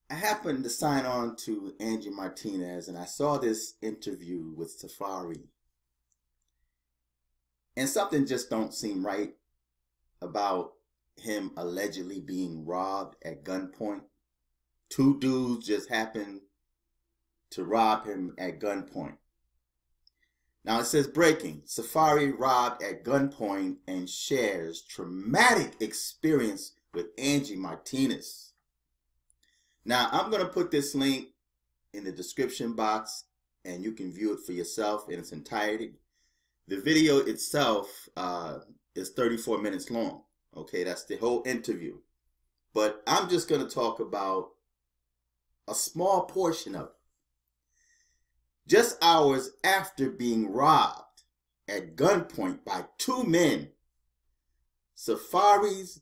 I happened to sign on to Angie Martinez and I saw this interview with Safari, and something just don't seem right about him allegedly being robbed at gunpoint. Two dudes just happened to rob him at gunpoint. Now it says breaking: Safari robbed at gunpoint and shares traumatic experience with Angie Martinez. Now I'm going to put this link in the description box and you can view it for yourself in its entirety. The video itself is 34 minutes long. Okay, that's the whole interview. But I'm just going to talk about a small portion of it. Just hours after being robbed at gunpoint by two men, Safari's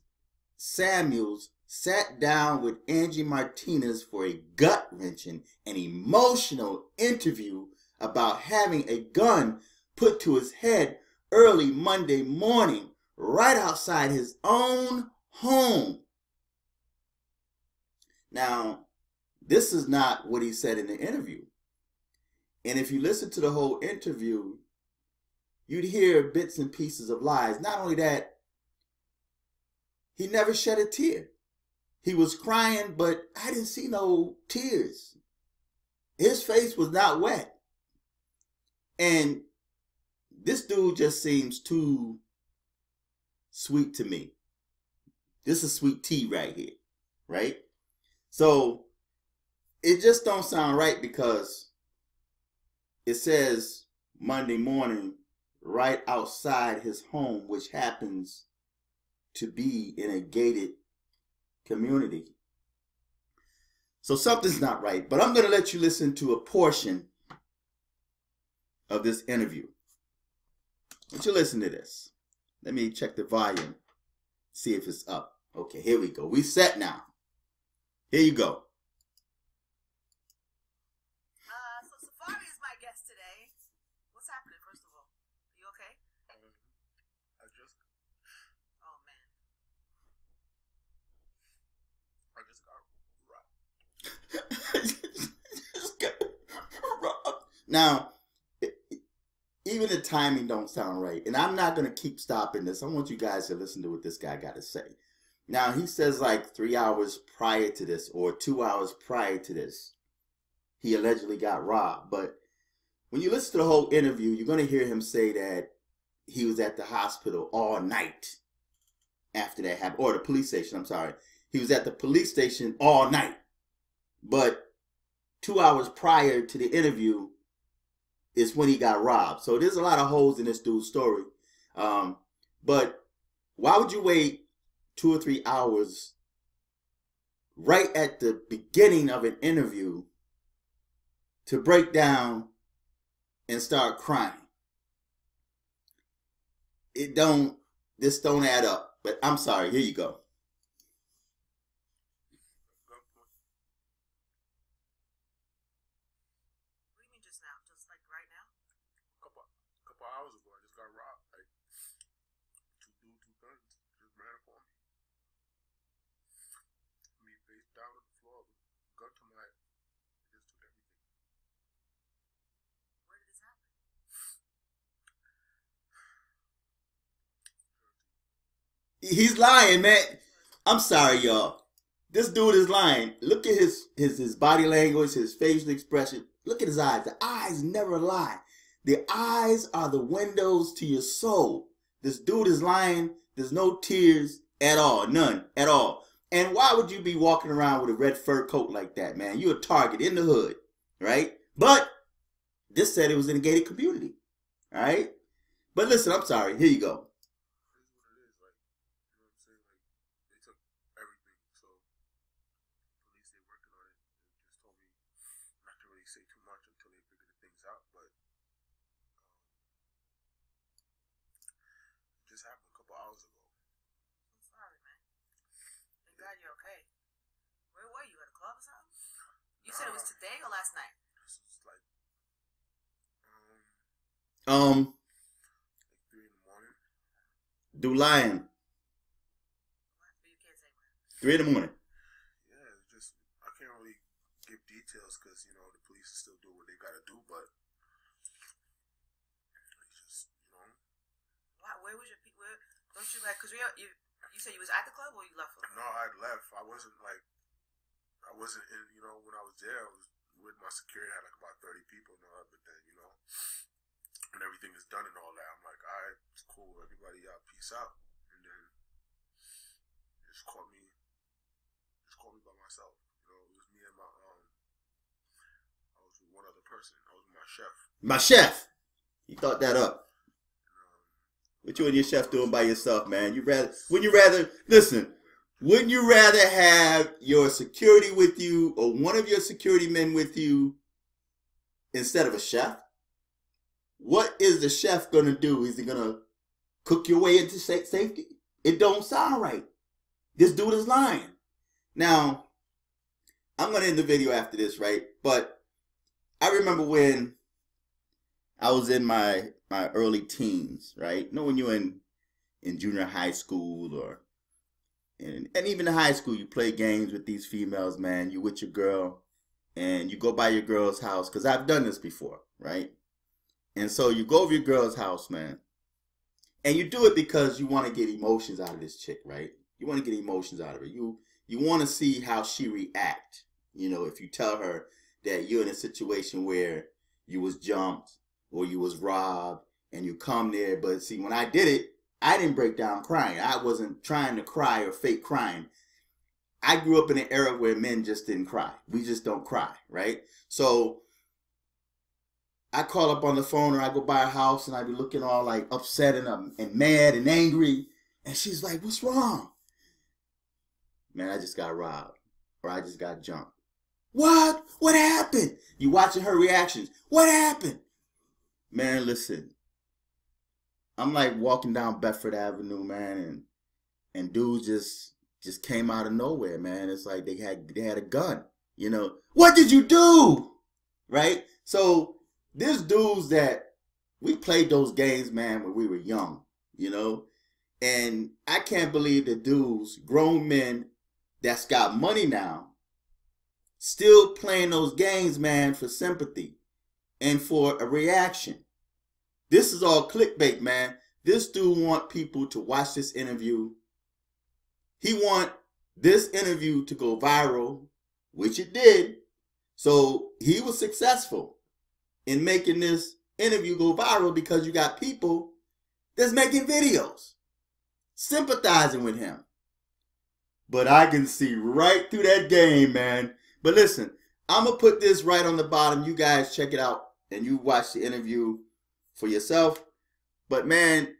Samuels sat down with Angie Martinez for a gut-wrenching and emotional interview about having a gun put to his head early Monday morning right outside his own home. Now, this is not what he said in the interview. And if you listen to the whole interview, you'd hear bits and pieces of lies. Not only that, he never shed a tear. He was crying, but I didn't see no tears. His face was not wet. And this dude just seems too sweet to me. This is sweet tea right here, right? So it just don't sound right because it says Monday morning right outside his home, which happens to be in a gated community. So something's not right, but I'm going to let you listen to a portion of this interview. Won't you listen to this? Let me check the volume, see if it's up. Okay, here we go. We set now. Here you go. So Safari is my guest today. What's happening, first of all? Are you okay? I just Oh, man. got robbed. Now, even the timing don't sound right. And I'm not going to keep stopping this. I want you guys to listen to what this guy got to say. Now, he says like 3 hours prior to this or 2 hours prior to this, he allegedly got robbed. But when you listen to the whole interview, you're going to hear him say that he was at the hospital all night after that happened. Or the police station, I'm sorry. He was at the police station all night. But 2 hours prior to the interview is when he got robbed. So there's a lot of holes in this dude's story. But why would you wait 2 or 3 hours right at the beginning of an interview to break down and start crying? This don't add up. But I'm sorry, here you go. What do you mean just now? Just like right now? Couple hours ago, I just got robbed. Like two guns just ran up on me. Me face down on the floor, gun to my head. They just took everything. Where did this happen? He's lying, man. I'm sorry, y'all. This dude is lying. Look at his body language, his facial expression. Look at his eyes. The eyes never lie. The eyes are the windows to your soul. This dude is lying. There's no tears at all. None at all. And why would you be walking around with a red fur coat like that, man? You're a target in the hood, right? But this said it was in a gated community, all right? But listen, I'm sorry. Here you go. It is what it is. Like, you know what I'm saying? Like, they took everything. So, police, they working on it. They just told me not to really say too much until they figure the things out. But it just happened a couple hours ago. I'm sorry, man. Thank God you're okay. Where were you? At a club or something? You said it was today or last night? This is like Um, 3 in the morning. do lying. What? But you can't say when. 3 in the morning. Yeah, it's just I can't really Like, cause you said you was at the club or you left? No, I left. I wasn't in, you know, when I was there, I was with my security, I had like about 30 people and all that, but then, you know, when everything is done and all that, I'm like, all right, it's cool, everybody, peace out. And then just caught me by myself. You know, it was me and I was with one other person. I was with my chef. My chef. You thought that up. What you and your chef doing by yourself, man? Wouldn't you rather have your security with you or one of your security men with you instead of a chef? What is the chef going to do? Is he going to cook your way into safety? It don't sound right. This dude is lying. Now, I'm going to end the video after this, right? But I remember when I was in my early teens, right? You know, when you're in junior high school or and even in high school, you play games with these females, man. You with your girl and you go by your girl's house, because I've done this before, right? And so you go over your girl's house, man, and you do it because you want to get emotions out of this chick, right? You want to get emotions out of her. You want to see how she react. You know, if you tell her that you're in a situation where you was jumped or you was robbed and you come there. But see, when I did it, I didn't break down crying. I wasn't trying to cry or fake crying. I grew up in an era where men just didn't cry. We just don't cry, right? So I call up on the phone or I go by her house and I be looking all like upset and mad and angry. And she's like, what's wrong? Man, I just got robbed or I just got jumped. What? What happened? You watching her reactions. What happened? Man, listen. I'm like walking down Bedford Avenue, man, and dudes just came out of nowhere, man. It's like they had a gun, you know. What did you do? Right? So there's dudes that we played those games, man, when we were young, you know. And I can't believe the dudes, grown men that's got money now, still playing those games, man, for sympathy and for a reaction. This is all clickbait, man. This dude want people to watch this interview. He want this interview to go viral, which it did. So he was successful in making this interview go viral because you got people that's making videos, sympathizing with him. But I can see right through that game, man. But listen, I'm going to put this right on the bottom. You guys check it out and you watch the interview for yourself. But man,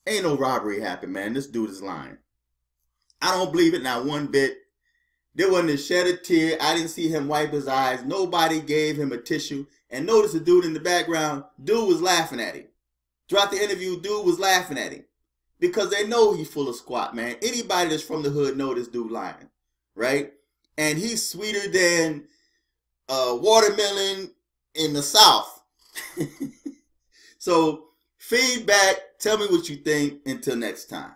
ain't no robbery happened, man. This dude is lying. I don't believe it not one bit. There wasn't a shed of tear. I didn't see him wipe his eyes. Nobody gave him a tissue. And notice the dude in the background, dude was laughing at him. Throughout the interview, dude was laughing at him. Because they know he's full of squat, man. Anybody that's from the hood know this dude lying, right? And he's sweeter than watermelon in the South. So, feedback, tell me what you think. Until next time,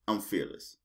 I'm fearless.